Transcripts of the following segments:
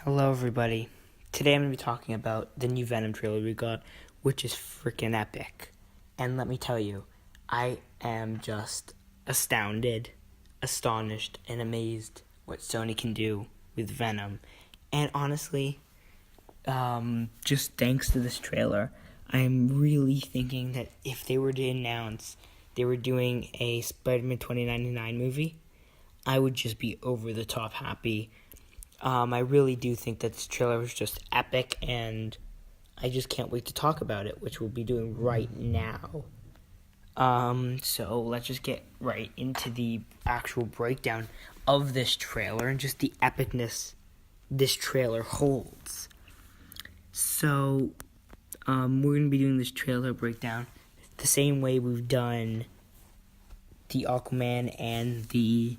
Hello, everybody. Today I'm going to be talking about the new Venom trailer we got, which is freaking epic. And let me tell you, I am just astounded, astonished, and amazed what Sony can do with Venom. And honestly, just thanks to this trailer, I'm really thinking that if they were to announce they were doing a Spider-Man 2099 movie, I would just be over the top happy. I really do think that this trailer was just epic, and I just can't wait to talk about it, which we'll be doing right now. So let's just get right into the actual breakdown of this trailer and just the epicness this trailer holds. So, we're going to be doing this trailer breakdown the same way we've done the Aquaman and the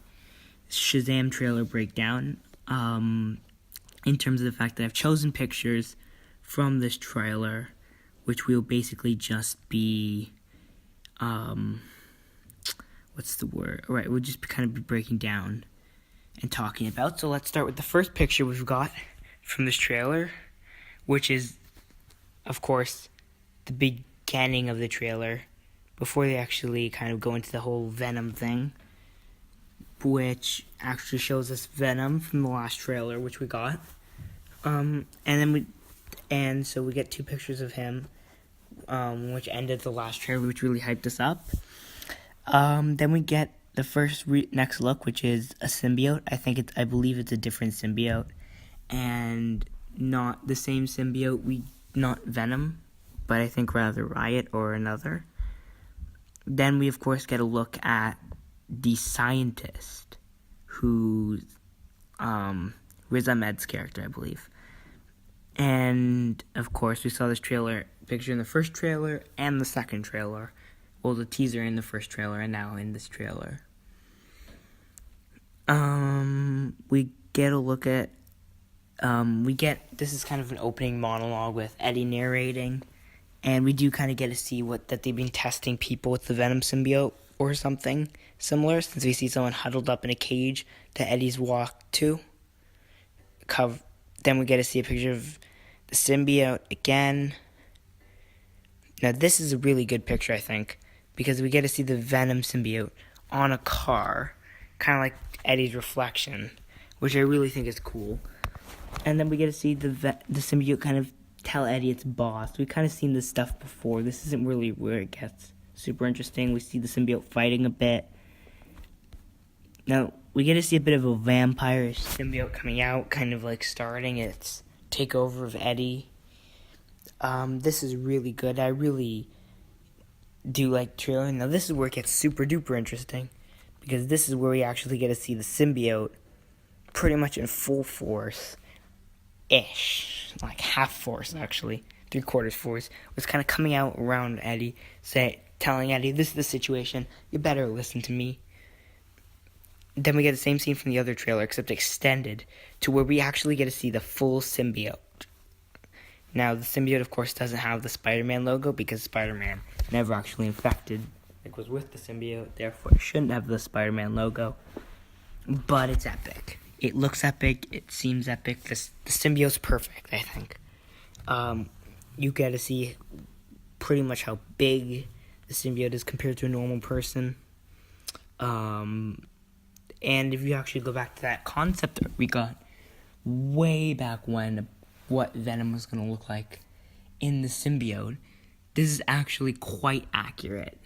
Shazam trailer breakdown. In terms of the fact that I've chosen pictures from this trailer, which will basically just be, what's the word? Alright, we'll just kind of be breaking down and talking about. So let's start with the first picture we've got from this trailer, which is, of course, the beginning of the trailer, before they actually kind of go into the whole Venom thing, which actually shows us Venom from the last trailer, which we got. So we get two pictures of him, which ended the last trailer, which really hyped us up. Then we get the first next look, which is a symbiote. I believe it's a different symbiote, and not the same symbiote. Not Venom, but I think rather Riot or another. Then we of course get a look at the scientist, who's Riz Ahmed's character, I believe. And of course, we saw this picture in the first trailer and the second trailer. Well, the teaser in the first trailer and now in this trailer. We get a look at. This is kind of an opening monologue with Eddie narrating, and we do kind of get to see that they've been testing people with the Venom symbiote or something similar, since we see someone huddled up in a cage that Eddie's walked to. Then we get to see a picture of the symbiote again. Now this is a really good picture, I think, because we get to see the Venom symbiote on a car, kind of like Eddie's reflection, which I really think is cool. And then we get to see the symbiote kind of tell Eddie it's boss. We've kind of seen this stuff before. This isn't really where it gets super interesting. We see the symbiote fighting a bit. Now, we get to see a bit of a vampire symbiote coming out, kind of like starting its takeover of Eddie. This is really good. I really do like the trailer. Now, this is where it gets super duper interesting, because this is where we actually get to see the symbiote pretty much in full force-ish. Like half force, actually. 3/4 force. Was kind of coming out around Eddie, telling Eddie, this is the situation, you better listen to me. Then we get the same scene from the other trailer, except extended, to where we actually get to see the full symbiote. Now, the symbiote, of course, doesn't have the Spider-Man logo, because Spider-Man never actually infected, was with the symbiote, therefore it shouldn't have the Spider-Man logo. But it's epic. It looks epic, it seems epic, the symbiote's perfect, I think. You get to see pretty much how big the symbiote is compared to a normal person. And if you actually go back to that concept that we got way back when, what Venom was going to look like in the symbiote, this is actually quite accurate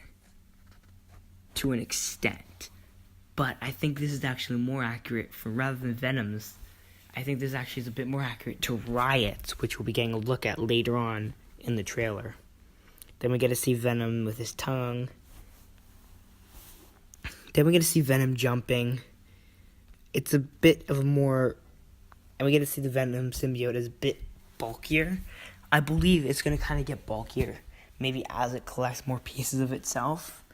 to an extent. But I think this is actually more accurate rather than Venom's. I think this actually is a bit more accurate to Riot's, which we'll be getting a look at later on in the trailer. Then we get to see Venom with his tongue. Then we get to see Venom jumping. It's a bit of a more... And we get to see the Venom symbiote is a bit bulkier. I believe it's going to kind of get bulkier, maybe as it collects more pieces of itself.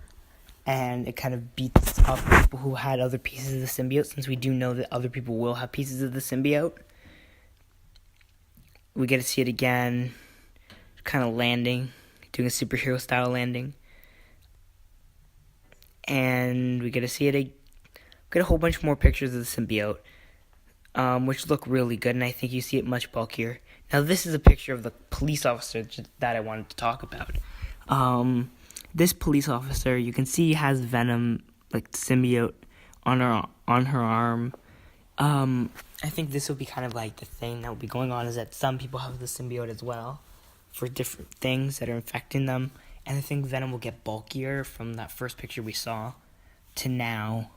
And it kind of beats up people who had other pieces of the symbiote, since we do know that other people will have pieces of the symbiote. We get to see it again, kind of landing, doing a superhero-style landing. And we get to see it, get a whole bunch more pictures of the symbiote. which look really good, and I think you see it much bulkier. Now, this is a picture of the police officer that I wanted to talk about. This police officer, you can see, has Venom, like, symbiote on her arm. I think this will be kind of like the thing that will be going on, is that some people have the symbiote as well for different things that are infecting them. And I think Venom will get bulkier from that first picture we saw to now,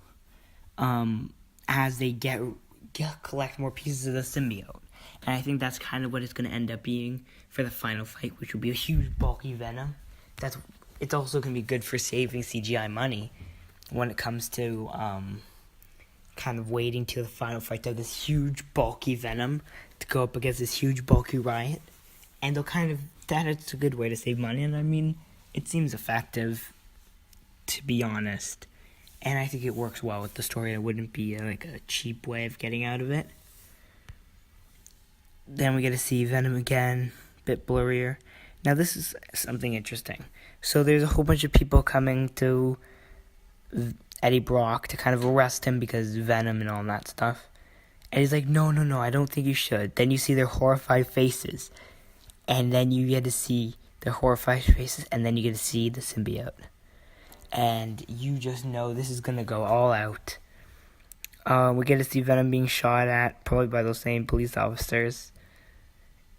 as they collect more pieces of the symbiote. And I think that's kind of what it's going to end up being for the final fight, which will be a huge, bulky Venom. It's also going to be good for saving CGI money when it comes to kind of waiting till the final fight to have this huge, bulky Venom to go up against this huge, bulky Riot. And it's a good way to save money. And I mean, it seems effective, to be honest. And I think it works well with the story. It wouldn't be a cheap way of getting out of it. Then we get to see Venom again, a bit blurrier. Now this is something interesting. So there's a whole bunch of people coming to Eddie Brock to kind of arrest him because Venom and all that stuff. And he's like, no, I don't think you should. Then you see their horrified faces. And then you get to see their horrified faces, and then you get to see the symbiote. And you just know this is going to go all out. We get to see Venom being shot at, probably by those same police officers.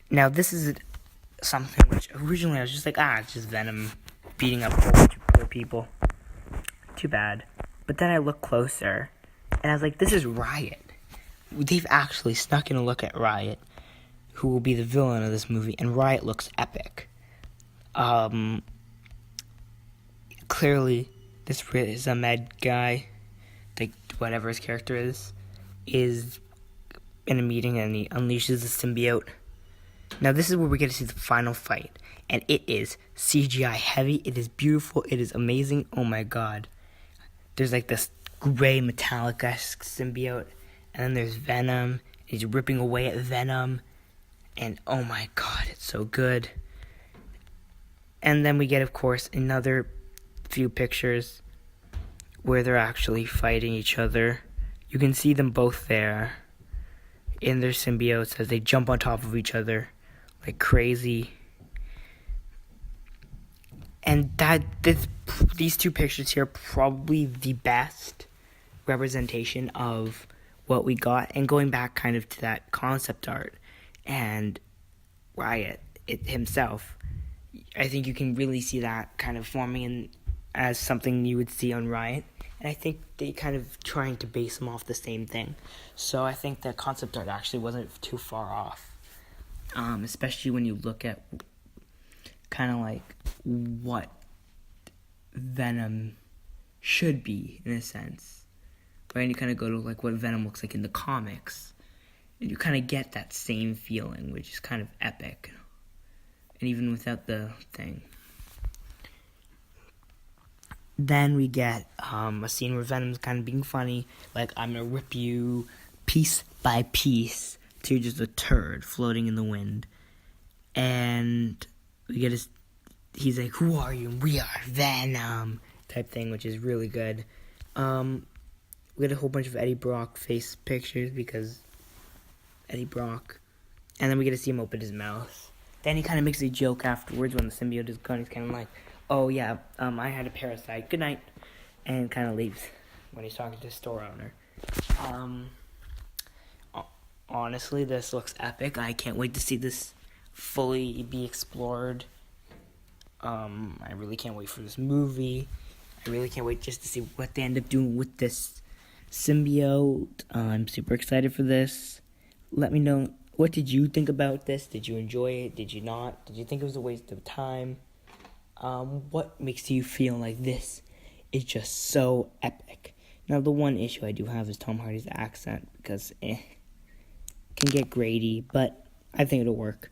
Now, this is something which originally I was just like, it's just Venom beating up a whole bunch of poor people. Too bad. But then I looked closer, and I was like, this is Riot. They've actually snuck in a look at Riot, who will be the villain of this movie, and Riot looks epic. Clearly, this is a med guy, like whatever his character is in a meeting, and he unleashes the symbiote. Now this is where we get to see the final fight, and it is CGI heavy, it is beautiful, it is amazing, oh my god. There's like this gray metallic-esque symbiote, and then there's Venom, he's ripping away at Venom, and oh my god, it's so good. And then we get, of course, another few pictures where they're actually fighting each other. You can see them both there in their symbiotes as they jump on top of each other like crazy. And these two pictures here are probably the best representation of what we got. And going back kind of to that concept art and Riot himself, I think you can really see that kind of forming as something you would see on Riot. And I think they kind of trying to base them off the same thing. So I think that concept art actually wasn't too far off. Especially when you look at kind of like what Venom should be, in a sense. Right? And you kind of go to like what Venom looks like in the comics. And you kind of get that same feeling, which is kind of epic. And even without the thing. Then we get a scene where Venom's kind of being funny. Like, I'm going to rip you piece by piece to just a turd floating in the wind. And we get he's like, who are you? We are Venom. Type thing, which is really good. We get a whole bunch of Eddie Brock face pictures because Eddie Brock. And then we get to see him open his mouth. Then he kind of makes a joke afterwards when the symbiote is gone. He's kind of like, oh yeah, I had a parasite. Good night. And kind of leaves when he's talking to the store owner. Honestly, this looks epic. I can't wait to see this fully be explored. I really can't wait for this movie. I really can't wait just to see what they end up doing with this symbiote. I'm super excited for this. Let me know, what did you think about this? Did you enjoy it? Did you not? Did you think it was a waste of time? What makes you feel like this is just so epic? Now, the one issue I do have is Tom Hardy's accent, because can get grainy, but I think it'll work.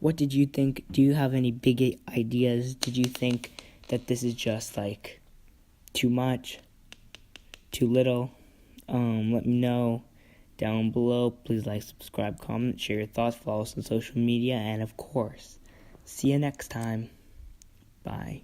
What did you think? Do you have any big ideas? Did you think that this is just like too much, too little? Let me know down below. Please like, subscribe, comment, share your thoughts, follow us on social media, and of course, see you next time. Bye.